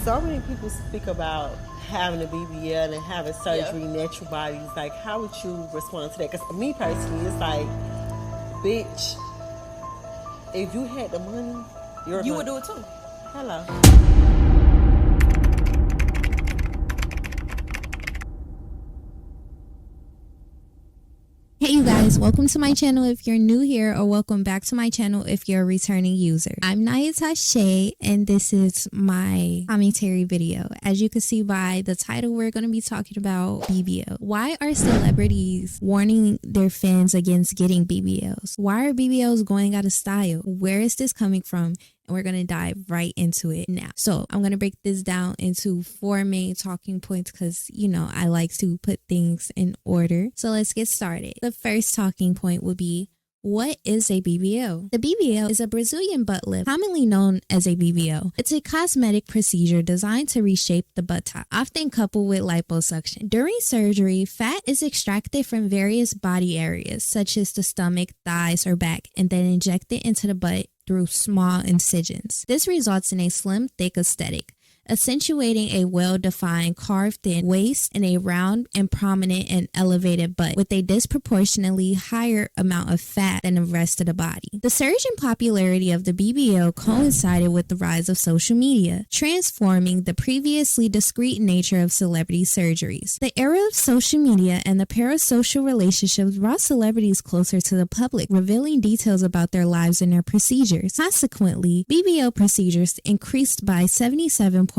So many people speak about having a BBL and having surgery, natural bodies. Like, how would you respond to that? Because me personally, it's like, bitch, if you had the money, you would do it too. Hello. Hey you guys, welcome to my channel if you're new here, or welcome back to my channel if you're a returning user. I'm Niyah Tashay and this is my commentary video. As you can see by the title, we're going to be talking about BBL. Why are celebrities warning their fans against getting BBLs? Why are BBLs going out of style? Where is this coming from? And we're going to dive right into it now. So I'm going to break this down into 4 main talking points because, you know, I like to put things in order. So let's get started. The first talking point would be, what is a BBL? The BBL is a Brazilian butt lift, commonly known as a BBL. It's a cosmetic procedure designed to reshape the buttock, often coupled with liposuction. During surgery, fat is extracted from various body areas, such as the stomach, thighs, or back, and then injected into the butt through small incisions. This results in a slim, thick aesthetic, accentuating a well-defined carved-in waist and a round and prominent and elevated butt with a disproportionately higher amount of fat than the rest of the body. The surge in popularity of the BBL coincided with the rise of social media, transforming the previously discreet nature of celebrity surgeries. The era of social media and the parasocial relationships brought celebrities closer to the public, revealing details about their lives and their procedures. Consequently, BBL procedures increased by 77.6%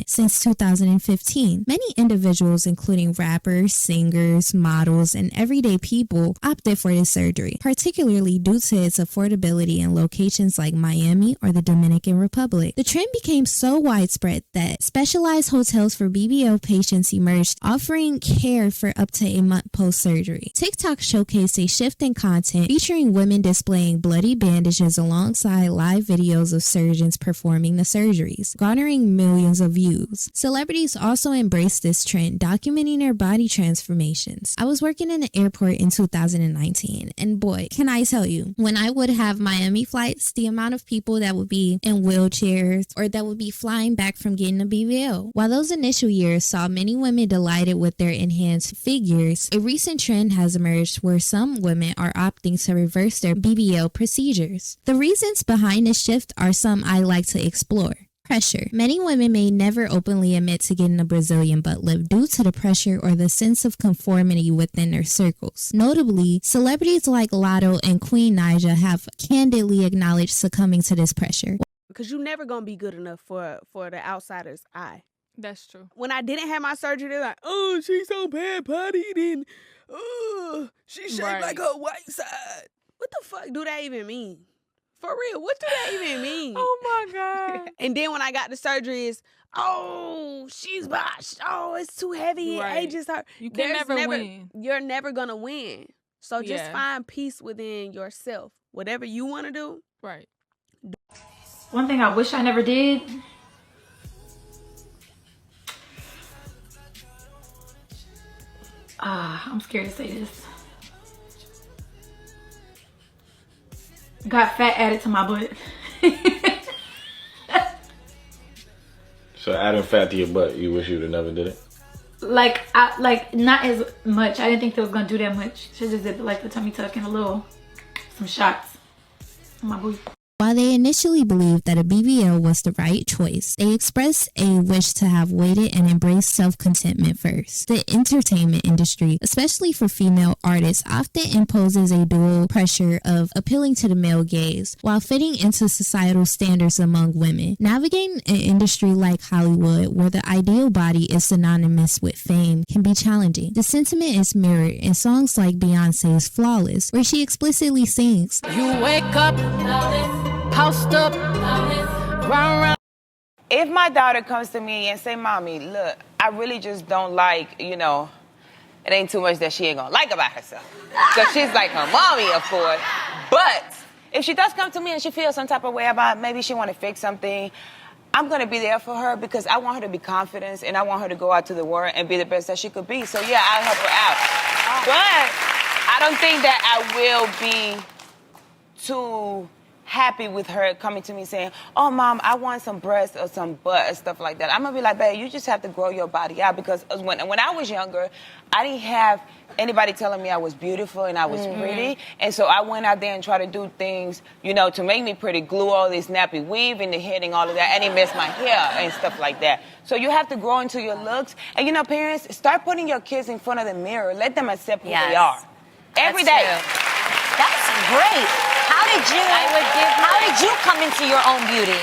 since 2015. Many individuals, including rappers, singers, models, and everyday people, opted for this surgery, particularly due to its affordability in locations like Miami or the Dominican Republic. The trend became so widespread that specialized hotels for BBL patients emerged, offering care for up to a month post-surgery. TikTok showcased a shift in content featuring women displaying bloody bandages alongside live videos of surgeons performing the surgeries, garnering millions of views. Celebrities also embraced this trend, documenting their body transformations. I was working in an airport in 2019, and boy, can I tell you, when I would have Miami flights, the amount of people that would be in wheelchairs or that would be flying back from getting a BBL. While those initial years saw many women delighted with their enhanced figures, a recent trend has emerged where some women are opting to reverse their BBL procedures. The reasons behind this shift are some I like to explore. Pressure. Many women may never openly admit to getting a Brazilian butt lift due to the pressure or the sense of conformity within their circles. Notably, celebrities like Latto and Queen Niyah have candidly acknowledged succumbing to this pressure. Because you're never going to be good enough for the outsider's eye. That's true. When I didn't have my surgery, they're like, oh, she's so bad-bodied and she shaped like her white side. What the fuck do that even mean? For real, what do that even mean? Oh my God. And then when I got the surgery, it's, oh, she's botched. Oh, it's too heavy. Right. It ages her. You can never win. You're never going to win. So just find peace within yourself. Whatever you want to do. Right. One thing I wish I never did. I'm scared to say this. Got fat added to my butt. So adding fat to your butt, you wish you'd have never did it? Like not as much. I didn't think they was gonna do that much. Should just did like the tummy tuck and some shots on my booty. While they initially believed that a BBL was the right choice, they expressed a wish to have waited and embraced self-contentment first. The entertainment industry, especially for female artists, often imposes a dual pressure of appealing to the male gaze while fitting into societal standards among women. Navigating an industry like Hollywood, where the ideal body is synonymous with fame, can be challenging. The sentiment is mirrored in songs like Beyonce's Flawless, where she explicitly sings, "You wake up, post up, round. If my daughter comes to me and say, Mommy, look, I really just don't like, it ain't too much that she ain't gonna like about herself. So she's like her mommy, of course. But if she does come to me and she feels some type of way about maybe she want to fix something, I'm going to be there for her because I want her to be confident and I want her to go out to the world and be the best that she could be. So, yeah, I'll help her out. But I don't think that I will be too happy with her coming to me saying, oh, Mom, I want some breasts or some butt and stuff like that. I'm going to be like, babe, you just have to grow your body out, because when I was younger, I didn't have anybody telling me I was beautiful and I was pretty. And so I went out there and tried to do things, to make me pretty, glue all this nappy weave in the head and all of that, and it messed my hair and stuff like that. So you have to grow into your looks. And, parents, start putting your kids in front of the mirror. Let them accept who they are. Every day. That's great. How did you come into your own beauty?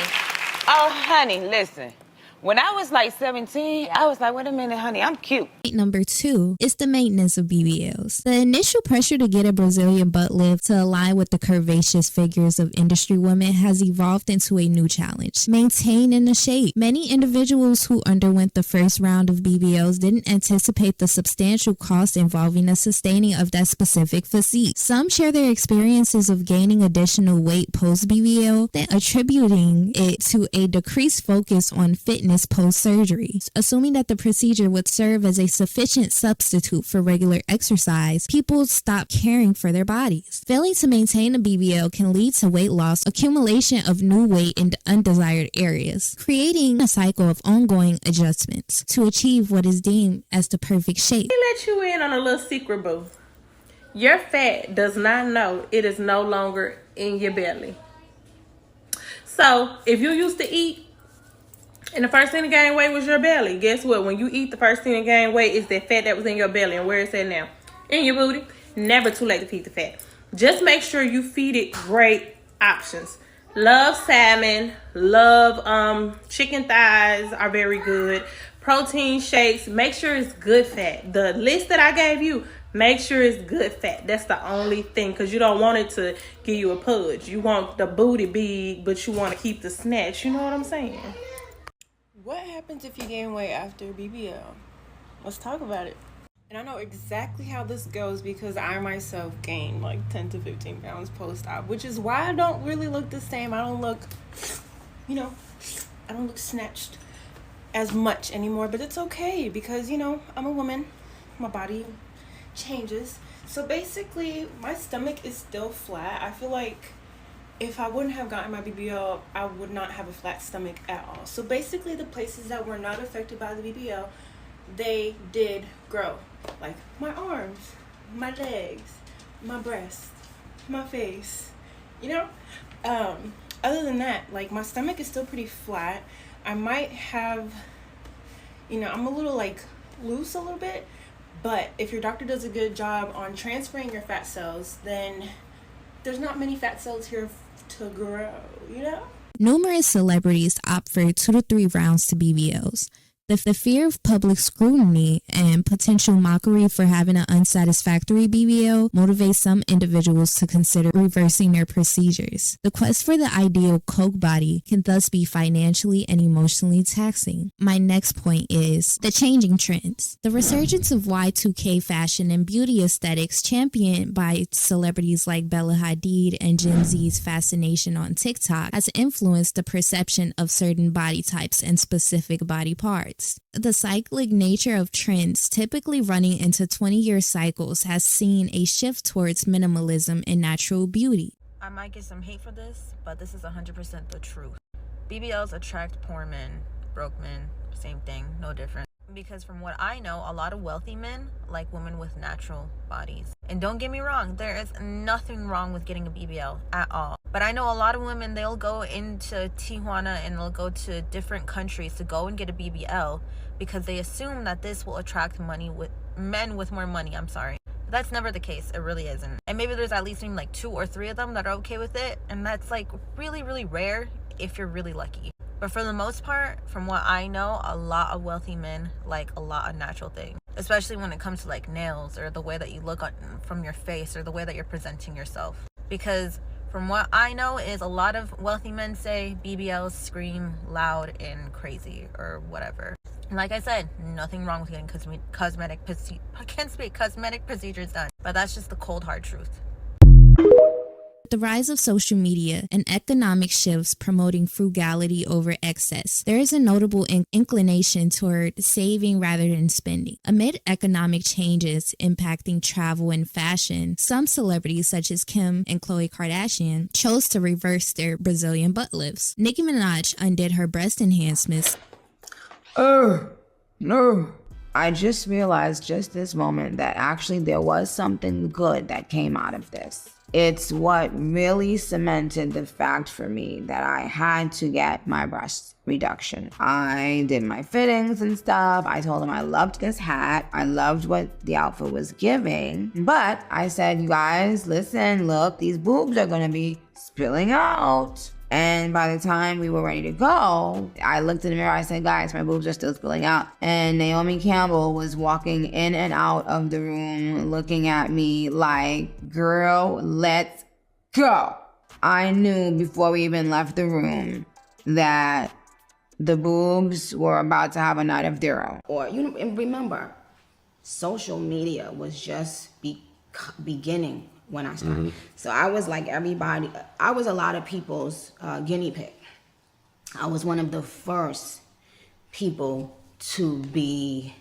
Oh, honey, listen. When I was like 17, I was like, wait a minute, honey, I'm cute. Number 2 is the maintenance of BBLs. The initial pressure to get a Brazilian butt lift to align with the curvaceous figures of industry women has evolved into a new challenge: maintaining the shape. Many individuals who underwent the first round of BBLs didn't anticipate the substantial cost involving the sustaining of that specific physique. Some share their experiences of gaining additional weight post-BBL, then attributing it to a decreased focus on fitness post-surgery. Assuming that the procedure would serve as a sufficient substitute for regular exercise, people stop caring for their bodies. Failing to maintain a BBL can lead to weight loss, accumulation of new weight in undesired areas, creating a cycle of ongoing adjustments to achieve what is deemed as the perfect shape. Let me let you in on a little secret, boo. Your fat does not know it is no longer in your belly. So if you used to eat and the first thing to gain weight was your belly, guess what? When you eat, the first thing to gain weight is that fat that was in your belly. And where is that now? In your booty. Never too late to feed the fat. Just make sure you feed it great options. Love salmon. Love chicken thighs are very good. Protein shakes. Make sure it's good fat. The list that I gave you, make sure it's good fat. That's the only thing, because you don't want it to give you a pudge. You want the booty big, but you want to keep the snatch. You know what I'm saying? What happens if you gain weight after BBL? Let's talk about it. And I know exactly how this goes because I myself gained like 10 to 15 pounds post-op, which is why I don't really look the same. I don't look, I don't look snatched as much anymore, but it's okay because, I'm a woman. My body changes. So basically, my stomach is still flat. I feel like if I wouldn't have gotten my BBL, I would not have a flat stomach at all. So basically, the places that were not affected by the BBL, they did grow. Like my arms, my legs, my breasts, my face, Other than that, like my stomach is still pretty flat. I might have, I'm a little like loose a little bit. But if your doctor does a good job on transferring your fat cells, then there's not many fat cells here to grow, Numerous celebrities opt for 2 to 3 rounds to BBLs. The fear of public scrutiny and potential mockery for having an unsatisfactory BBL motivates some individuals to consider reversing their procedures. The quest for the ideal Coke body can thus be financially and emotionally taxing. My next point is the changing trends. The resurgence of Y2K fashion and beauty aesthetics championed by celebrities like Bella Hadid and Gen Z's fascination on TikTok has influenced the perception of certain body types and specific body parts. The cyclic nature of trends, typically running into 20-year cycles, has seen a shift towards minimalism and natural beauty. I might get some hate for this, but this is 100% the truth. BBLs attract poor men, broke men, same thing, no different. Because from what I know, a lot of wealthy men like women with natural bodies. And don't get me wrong, there is nothing wrong with getting a BBL at all. But I know a lot of women, they'll go into Tijuana and they'll go to different countries to go and get a BBL because they assume that this will attract men with more money. I'm sorry. But that's never the case. It really isn't. And maybe there's at least like 2 or 3 of them that are okay with it. And that's like really, really rare if you're really lucky. But for the most part, from what I know, a lot of wealthy men like a lot of natural things. Especially when it comes to like nails or the way that you look from your face or the way that you're presenting yourself. Because from what I know is a lot of wealthy men say BBLs scream loud and crazy or whatever. And like I said, nothing wrong with getting cosmetic procedures done. But that's just the cold hard truth. With the rise of social media and economic shifts promoting frugality over excess, there is a notable inclination toward saving rather than spending. Amid economic changes impacting travel and fashion, some celebrities such as Kim and Khloe Kardashian chose to reverse their Brazilian butt lifts. Nicki Minaj undid her breast enhancements. No. I just realized just this moment that actually there was something good that came out of this. It's what really cemented the fact for me that I had to get my breast reduction. I did my fittings and stuff. I told them I loved this hat. I loved what the outfit was giving. But I said, you guys, listen, look, these boobs are gonna be spilling out. And by the time we were ready to go, I looked in the mirror, I said, guys, my boobs are still spilling out. And Naomi Campbell was walking in and out of the room looking at me like, girl, let's go. I knew before we even left the room that the boobs were about to have a night of their own. Or, you know, and remember, social media was just beginning when I started. So I was like everybody, I was a lot of people's guinea pig. I was one of the first people to be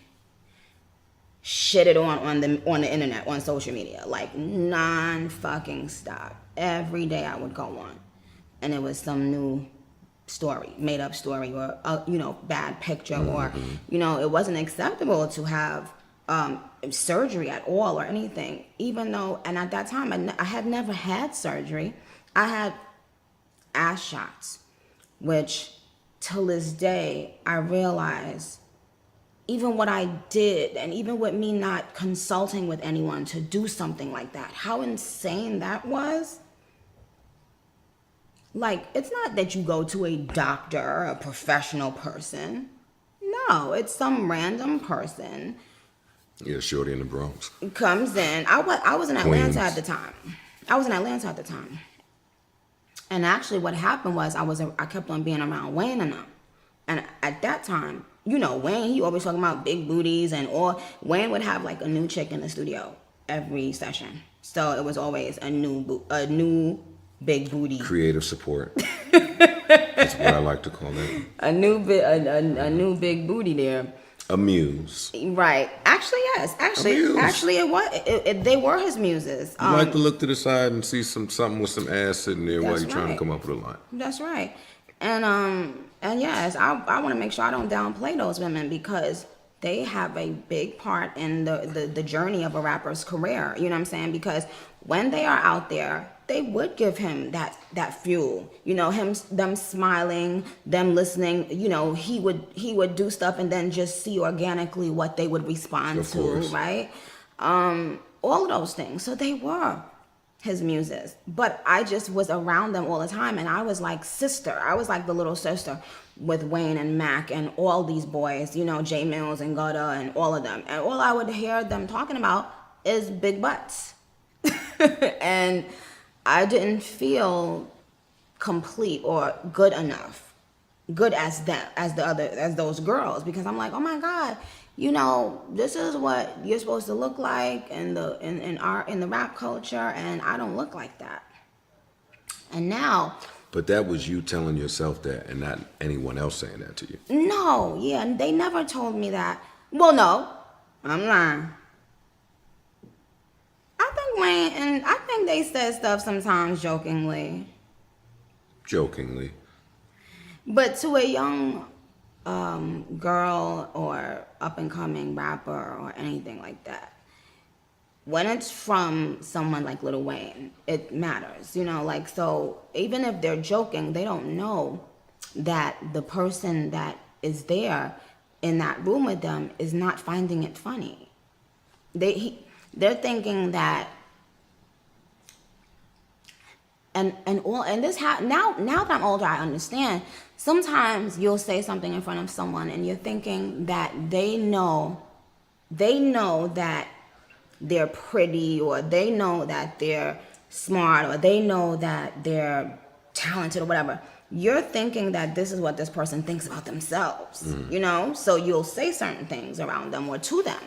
shitted on the internet, on social media, like non-fucking stop. Every day I would go on and it was some new story, made up story, or you know, bad picture, or you know, it wasn't acceptable to have surgery at all or anything, even though, and at that time I had never had surgery. I had ass shots, which till this day I realize even what I did, and even with me not consulting with anyone to do something like that, how insane that was. Like, it's not that you go to a doctor, a professional person. No, it's some random person. Yeah, shorty in the Bronx. Comes in. I was in Atlanta Queens. at the time. And actually what happened was I kept on being around Wayne and them. And at that time, you know, Wayne, he always talking about big booties, and or Wayne would have like a new chick in the studio every session. So it was always a new big booty. Creative support. That's what I like to call it. A new big booty there. A muse. Right. Actually, yes. Actually, it was. They were his muses. You like to look to the side and see something with some ass sitting there while you're trying to come up with a line. That's right. And yes, I want to make sure I don't downplay those women, because they have a big part in the journey of a rapper's career. You know what I'm saying? Because when they are out there, they would give him that fuel. You know, them smiling, them listening. You know, he would do stuff and then just see organically what they would respond to, right? All of those things. So they were his muses, but I just was around them all the time, and I was like sister. I was like the little sister with Wayne and Mac and all these boys, you know, J Mills and Gutta and all of them. And all I would hear them talking about is big butts. And I didn't feel complete or good enough, good as those girls, because I'm like, oh my God, you know, this is what you're supposed to look like in the rap culture, and I don't look like that. And now. But that was you telling yourself that, and not anyone else saying that to you. No, yeah, they never told me that. Well, no, I'm lying. I think Wayne, and I think they said stuff sometimes jokingly. Jokingly. But to a young girl or up-and-coming rapper or anything like that, when it's from someone like Lil Wayne, it matters, you know, like, so even if they're joking, they don't know that the person that is there in that room with them is not finding it funny. They're thinking that, and this now that I'm older, I understand. Sometimes you'll say something in front of someone and you're thinking that they know that they're pretty, or they know that they're smart, or they know that they're talented or whatever. You're thinking that this is what this person thinks about themselves, you know? So you'll say certain things around them or to them.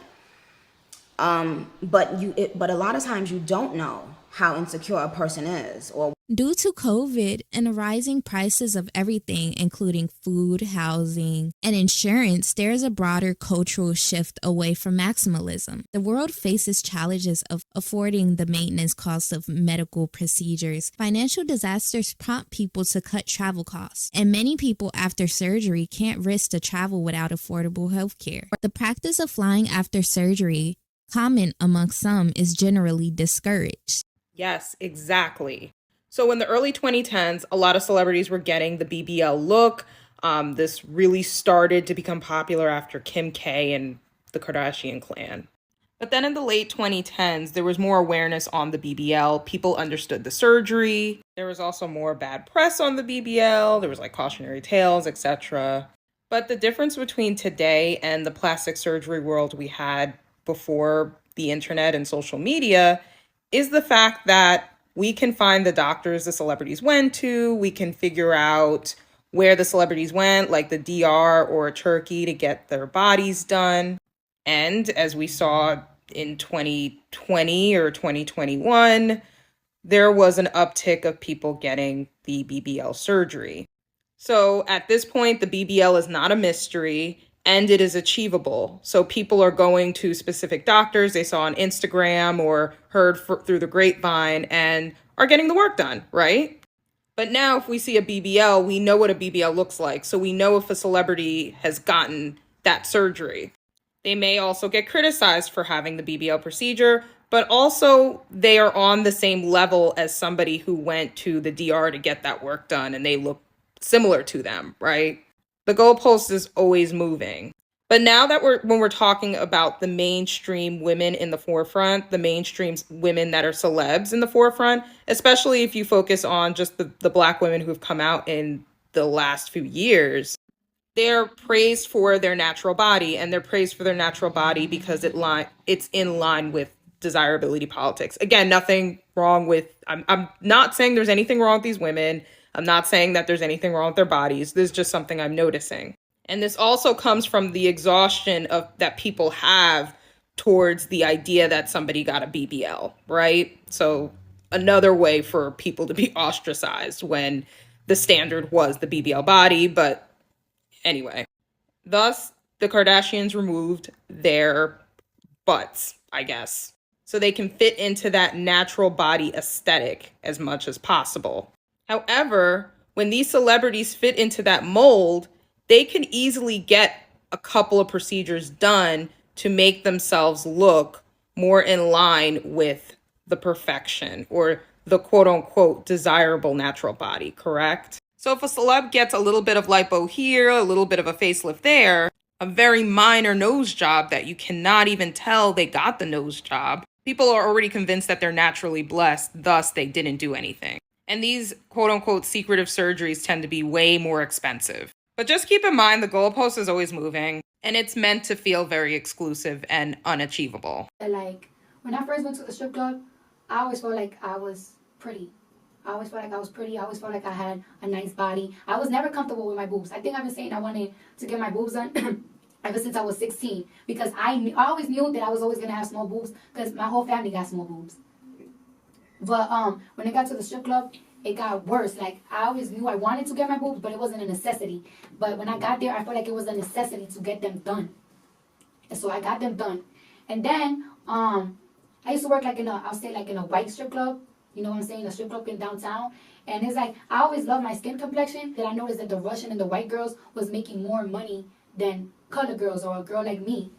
But a lot of times you don't know how insecure a person is or Due to COVID and the rising prices of everything, including food, housing, and insurance, there is a broader cultural shift away from maximalism. The world faces challenges of affording the maintenance costs of medical procedures. Financial disasters prompt people to cut travel costs, and many people after surgery can't risk to travel without affordable health care. The practice of flying after surgery, common amongst some, is generally discouraged. Yes, exactly. So in the early 2010s, a lot of celebrities were getting the BBL look. This really started to become popular after Kim K and the Kardashian clan. But then in the late 2010s, there was more awareness on the BBL. People understood the surgery. There was also more bad press on the BBL. There was like cautionary tales, etc. But the difference between today and the plastic surgery world we had before the internet and social media is the fact that we can find the doctors the celebrities went to. We can figure out where the celebrities went, like the DR or Turkey, to get their bodies done. And as we saw in 2020 or 2021, there was an uptick of people getting the BBL surgery. So at this point, the BBL is not a mystery and it is achievable. So people are going to specific doctors they saw on Instagram or heard through the grapevine and are getting the work done, right? But now if we see a BBL, we know what a BBL looks like. So we know if a celebrity has gotten that surgery. They may also get criticized for having the BBL procedure, but also they are on the same level as somebody who went to the DR to get that work done and they look similar to them, right? The goalpost is always moving. But now that when we're talking about the mainstream women in the forefront, the mainstream women that are celebs in the forefront, especially if you focus on just the Black women who have come out in the last few years, they're praised for their natural body, and they're praised for their natural body because it's in line with desirability politics. Again, nothing wrong with, I'm not saying there's anything wrong with these women. I'm not saying that there's anything wrong with their bodies. This is just something I'm noticing. And this also comes from the exhaustion that people have towards the idea that somebody got a BBL, right? So another way for people to be ostracized when the standard was the BBL body. But anyway, thus the Kardashians removed their butts, I guess, so they can fit into that natural body aesthetic as much as possible. However, when these celebrities fit into that mold, they can easily get a couple of procedures done to make themselves look more in line with the perfection or the quote unquote desirable natural body, correct? So if a celeb gets a little bit of lipo here, a little bit of a facelift there, a very minor nose job that you cannot even tell they got the nose job, people are already convinced that they're naturally blessed, thus they didn't do anything. And these quote-unquote secretive surgeries tend to be way more expensive. But just keep in mind, the goalpost is always moving, and it's meant to feel very exclusive and unachievable. Like, when I first went to the strip club, I always felt like I was pretty. I always felt like I was pretty. I always felt like I had a nice body. I was never comfortable with my boobs. I think I've been saying I wanted to get my boobs done ever since I was 16. Because I always knew that I was always going to have small boobs because my whole family got small boobs. But when I got to the strip club, it got worse. Like, I always knew I wanted to get my boobs, but it wasn't a necessity. But when I got there, I felt like it was a necessity to get them done. And so I got them done. And then I used to work like in a white strip club. You know what I'm saying? A strip club in downtown. And it's like, I always loved my skin complexion. That I noticed that the Russian and the white girls was making more money than colored girls or a girl like me.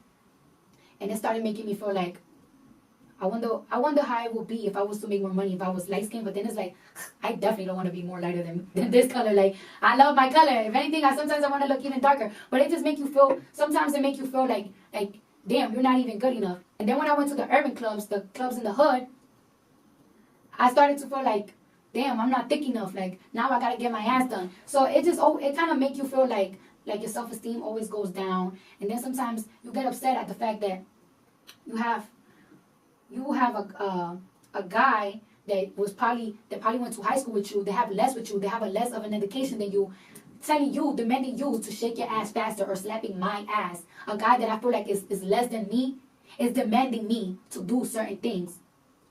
And it started making me feel like, I wonder how it would be if I was to make more money if I was light skinned. But then it's like, I definitely don't want to be more lighter than this color. Like, I love my color. If anything, sometimes I want to look even darker. But it just make you feel, sometimes it make you feel like, damn, you're not even good enough. And then when I went to the urban clubs, the clubs in the hood, I started to feel like, damn, I'm not thick enough. Like, now I got to get my ass done. So it kind of make you feel like your self-esteem always goes down. And then sometimes you get upset at the fact that you have a guy that probably went to high school with you, they have less with you, they have a less of an education than you, demanding you to shake your ass faster or slapping my ass. A guy that I feel like is less than me is demanding me to do certain things.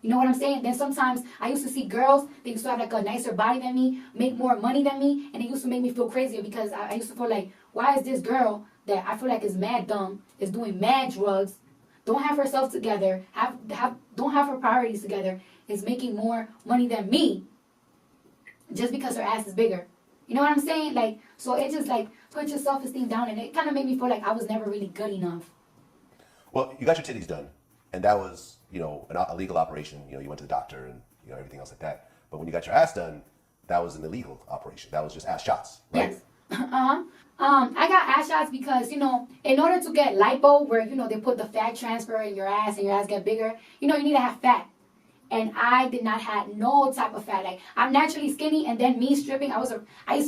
You know what I'm saying? Then sometimes I used to see girls, they used to have like a nicer body than me, make more money than me, and it used to make me feel crazier because I used to feel like, why is this girl that I feel like is mad dumb, is doing mad drugs, don't have herself together, don't have her priorities together, is making more money than me just because her ass is bigger. You know what I'm saying? Like, so it just like put your self-esteem down, and it kind of made me feel like I was never really good enough. Well, you got your titties done, and that was, you know, a legal operation. You know, you went to the doctor and, you know, everything else like that. But when you got your ass done, that was an illegal operation. That was just ass shots, right? Yes. I got ass shots because, you know, in order to get lipo, where, you know, they put the fat transfer in your ass and your ass get bigger, you know, you need to have fat. And I did not have no type of fat. Like, I'm naturally skinny, and then me stripping, I used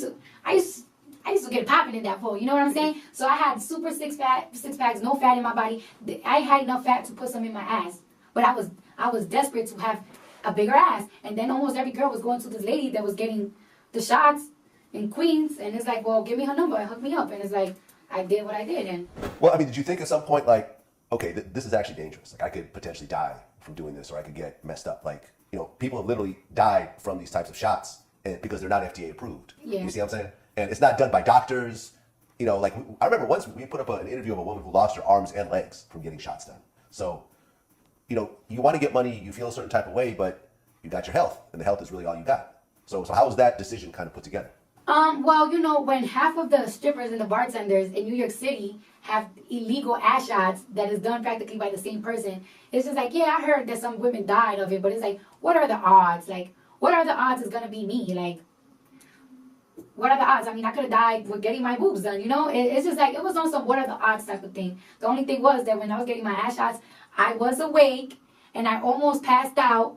to get popping in that pole. You know what I'm saying? So I had super six packs, no fat in my body. I had enough fat to put some in my ass, but I was desperate to have a bigger ass. And then almost every girl was going to this lady that was getting the shots in Queens, and it's like, well, give me her number and hook me up. And it's like, I did what I did. And well, I mean, did you think at some point, like, okay, this is actually dangerous. Like, I could potentially die from doing this, or I could get messed up. Like, you know, people have literally died from these types of shots because they're not FDA approved. Yeah. You see what I'm saying? And it's not done by doctors. You know, like, I remember once we put up an interview of a woman who lost her arms and legs from getting shots done. So, you know, you want to get money, you feel a certain type of way, but you got your health, and the health is really all you got. So how was that decision kind of put together? Well, you know, when half of the strippers and the bartenders in New York City have illegal ass shots that is done practically by the same person, it's just like, yeah, I heard that some women died of it, but it's like, what are the odds? Like, what are the odds it's gonna be me? Like, what are the odds? I mean, I could have died with getting my boobs done, you know? It's just like, it was on some what are the odds type of thing. The only thing was that when I was getting my ass shots, I was awake, and I almost passed out.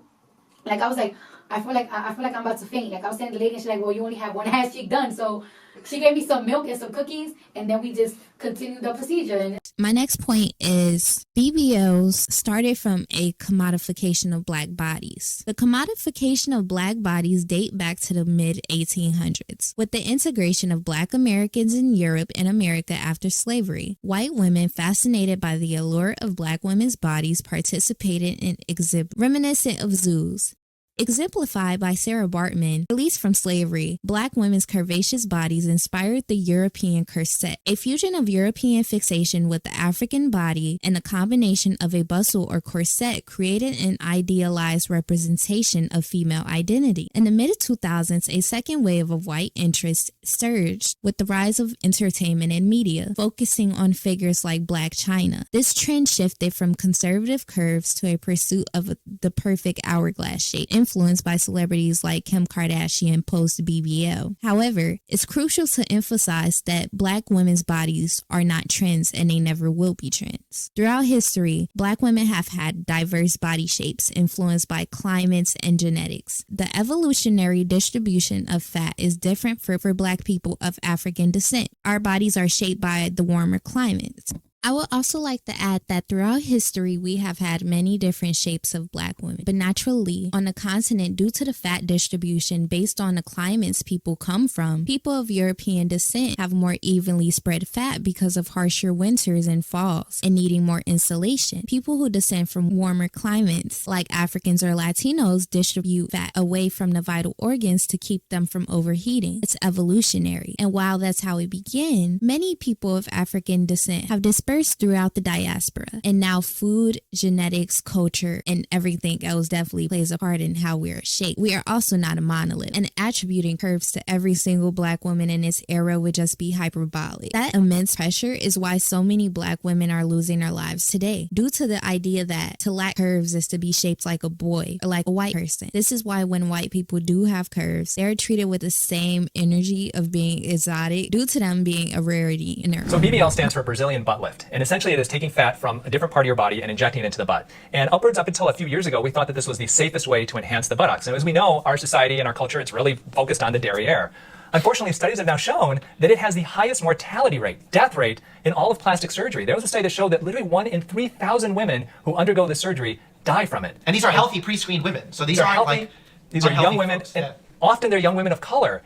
Like, I was like, I feel like I'm about to faint. Like, I was saying to the lady, and she's like, well, you only have one ass cheek done. So she gave me some milk and some cookies, and then we just continued the procedure. And my next point is BBLs started from a commodification of black bodies. The commodification of black bodies date back to the mid-1800s, with the integration of black Americans in Europe and America after slavery. White women fascinated by the allure of black women's bodies participated in exhibits reminiscent of zoos. Exemplified by Sarah Bartman, released from slavery, black women's curvaceous bodies inspired the European corset, a fusion of European fixation with the African body, and the combination of a bustle or corset created an idealized representation of female identity. In the mid-2000s, a second wave of white interest surged with the rise of entertainment and media, focusing on figures like Blacchyna. This trend shifted from conservative curves to a pursuit of the perfect hourglass shape, influenced by celebrities like Kim Kardashian post BBL. However, it's crucial to emphasize that black women's bodies are not trends, and they never will be trends. Throughout history, black women have had diverse body shapes influenced by climates and genetics. The evolutionary distribution of fat is different for black people of African descent. Our bodies are shaped by the warmer climates. I would also like to add that throughout history, we have had many different shapes of black women, but naturally, on the continent, due to the fat distribution based on the climates people come from, people of European descent have more evenly spread fat because of harsher winters and falls and needing more insulation. People who descend from warmer climates, like Africans or Latinos, distribute fat away from the vital organs to keep them from overheating. It's evolutionary. And while that's how it began, many people of African descent have dispersed throughout the diaspora, and now food, genetics, culture, and everything else definitely plays a part in how we are shaped. We are also not a monolith, and attributing curves to every single black woman in this era would just be hyperbolic. That immense pressure is why so many black women are losing their lives today, due to the idea that to lack curves is to be shaped like a boy or like a white person. This is why when white people do have curves, they're treated with the same energy of being exotic due to them being a rarity in their So BBL stands for Brazilian butt lift. And essentially it is taking fat from a different part of your body and injecting it into the butt. And upwards up until a few years ago, we thought that this was the safest way to enhance the buttocks. And as we know, our society and our culture, it's really focused on the derriere. Unfortunately, studies have now shown that it has the highest mortality rate, death rate, in all of plastic surgery. There was a study that showed that literally 1 in 3,000 women who undergo this surgery die from it. And these are healthy pre-screened women. So these aren't healthy, like these are young women. Folks, yeah. often they're young women of color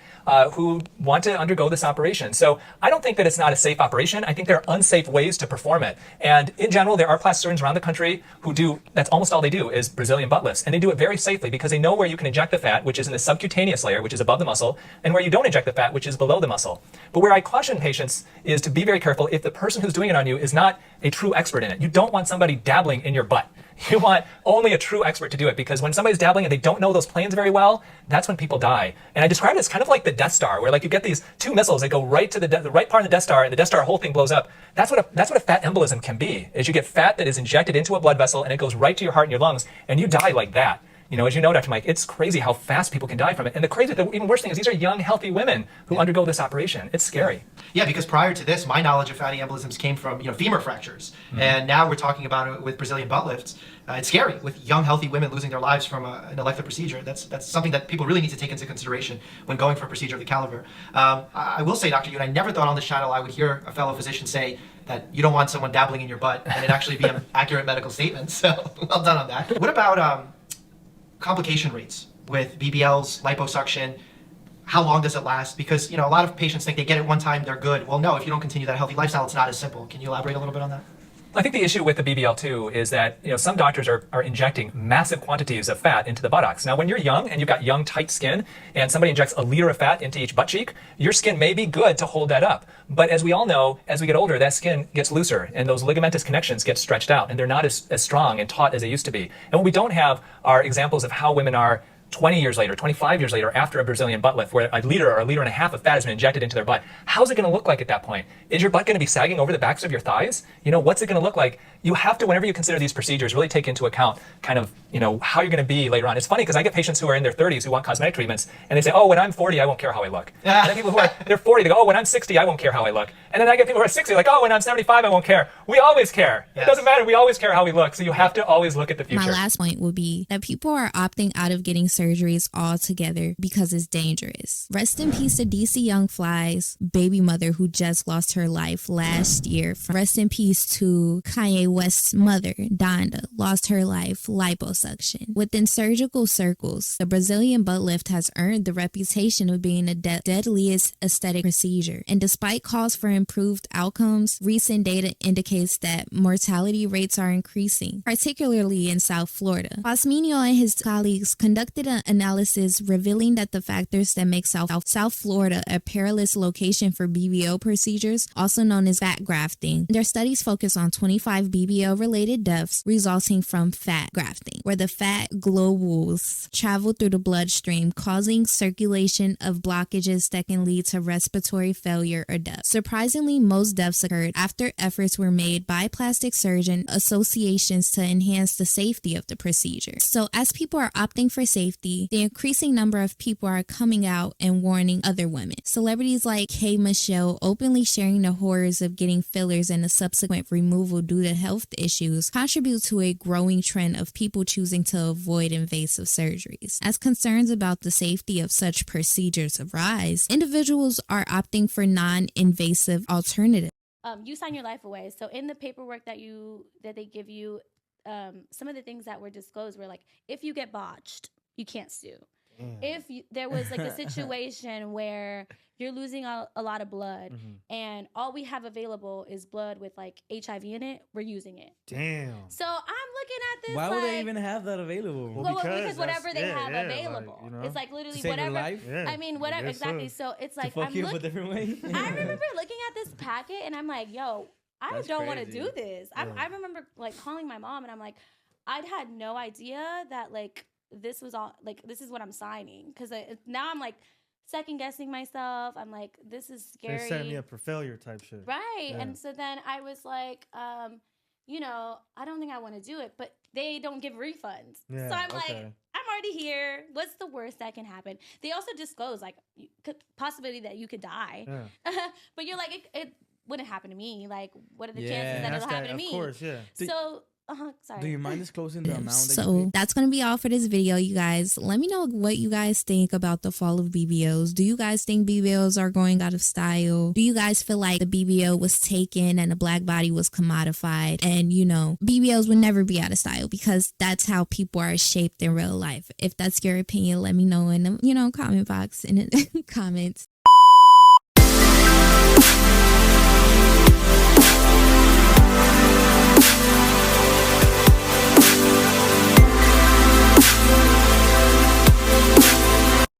who want to undergo this operation. So I don't think that it's not a safe operation. I think there are unsafe ways to perform it. And in general, there are plastic surgeons around the country who do, that's almost all they do is Brazilian butt lifts. And they do it very safely because they know where you can inject the fat, which is in the subcutaneous layer, which is above the muscle, and where you don't inject the fat, which is below the muscle. But where I caution patients is to be very careful if the person who's doing it on you is not a true expert in it. You don't want somebody dabbling in your butt. You want only a true expert to do it, because when somebody's dabbling and they don't know those planes very well, that's when people die. And I describe it as kind of like the Death Star, where like you get these two missiles that go right to the right part of the Death Star, and the Death Star whole thing blows up. That's what a fat embolism can be, is you get fat that is injected into a blood vessel and it goes right to your heart and your lungs, and you die like that. You know, as you know, Dr. Mike, it's crazy how fast people can die from it. And the even worse thing is these are young, healthy women who undergo this operation. It's scary. Yeah, because prior to this, my knowledge of fatty embolisms came from, femur fractures. And now we're talking about it with Brazilian butt lifts. It's scary with young, healthy women losing their lives from an elective procedure. That's something that people really need to take into consideration when going for a procedure of the caliber. I will say, Dr. Yoon, I never thought on this channel I would hear a fellow physician say that you don't want someone dabbling in your butt and it actually be an accurate medical statement. So well done on that. What about complication rates with BBLs, liposuction? How long does it last? Because, a lot of patients think they get it one time, they're good. Well, no, if you don't continue that healthy lifestyle, it's not as simple. Can you elaborate a little bit on that? I think the issue with the BBL too is that some doctors are injecting massive quantities of fat into the buttocks. Now, when you're young and you've got young, tight skin, and somebody injects a liter of fat into each butt cheek, your skin may be good to hold that up. But as we all know, as we get older, that skin gets looser, and those ligamentous connections get stretched out, and they're not as strong and taut as they used to be. And what we don't have are examples of how women are 20 years later, 25 years later, after a Brazilian butt lift, where a liter or a liter and a half of fat has been injected into their butt. How's it going to look like at that point? Is your butt going to be sagging over the backs of your thighs? What's it going to look like? You have to, whenever you consider these procedures, really take into account kind of, how you're going to be later on. It's funny because I get patients who are in their 30s who want cosmetic treatments, and they say, oh, when I'm 40, I won't care how I look. And then people who are, they're 40, they go, oh, when I'm 60, I won't care how I look. And then I get people who are 60, like, oh, when I'm 75, I won't care. We always care. Yes. It doesn't matter. We always care how we look. So you have to always look at the future. My last point would be that people are opting out of getting surgeries altogether because it's dangerous. Rest in peace to DC Young Fly's baby mother who just lost her life last year. Rest in peace to Kanye West's mother, Donda, lost her life liposuction. Within surgical circles, the Brazilian butt lift has earned the reputation of being the deadliest aesthetic procedure. And despite calls for improved outcomes, recent data indicates that mortality rates are increasing, particularly in South Florida. Osminio and his colleagues conducted an analysis revealing that the factors that make South Florida a perilous location for BBL procedures, also known as fat grafting. Their studies focus on 25 BBL-related deaths resulting from fat grafting, where the fat globules travel through the bloodstream, causing circulation of blockages that can lead to respiratory failure or death. Surprisingly, most deaths occurred after efforts were made by plastic surgeon associations to enhance the safety of the procedure. So as people are opting for safety, the increasing number of people are coming out and warning other women. Celebrities like K. Michelle openly sharing the horrors of getting fillers and the subsequent removal due to health issues contribute to a growing trend of people choosing to avoid invasive surgeries. As concerns about the safety of such procedures arise, individuals are opting for non-invasive alternatives. You sign your life away. So in the paperwork that they give you, some of the things that were disclosed were like, if you get botched, you can't sue. If there was like a situation where you're losing a lot of blood and all we have available is blood with like HIV in it, we're using it. Damn. So I'm looking at this. Why would they even have that available? Well, because whatever they have available. Like, it's like literally to save your whatever. life? Yeah, I mean, whatever. Exactly. So it's like, to fuck you up a different way. I remember looking at this packet and I'm like, yo, I don't want to do this. I remember like calling my mom and I'm like, I'd had no idea that like, this was all like, this is what I'm signing. Because now I'm like second guessing myself. I'm like, this is scary. They're setting me up for failure type shit. Right. Yeah. And so then I was like, I don't think I want to do it, but they don't give refunds. Yeah, so I'm like, I'm already here. What's the worst that can happen? They also disclose like possibility that you could die. Yeah. But you're like, it wouldn't happen to me. Like, what are the chances that it'll happen to me? Of course, yeah. So Sorry. Do you mind disclosing the amount? So that's going to be all for this video, you guys. Let me know what you guys think about the fall of BBLs. Do you guys think BBLs are going out of style? Do you guys feel like the BBL was taken and the black body was commodified? And, you know, BBLs would never be out of style because that's how people are shaped in real life. If that's your opinion, let me know in the, you know, comment box in the comments.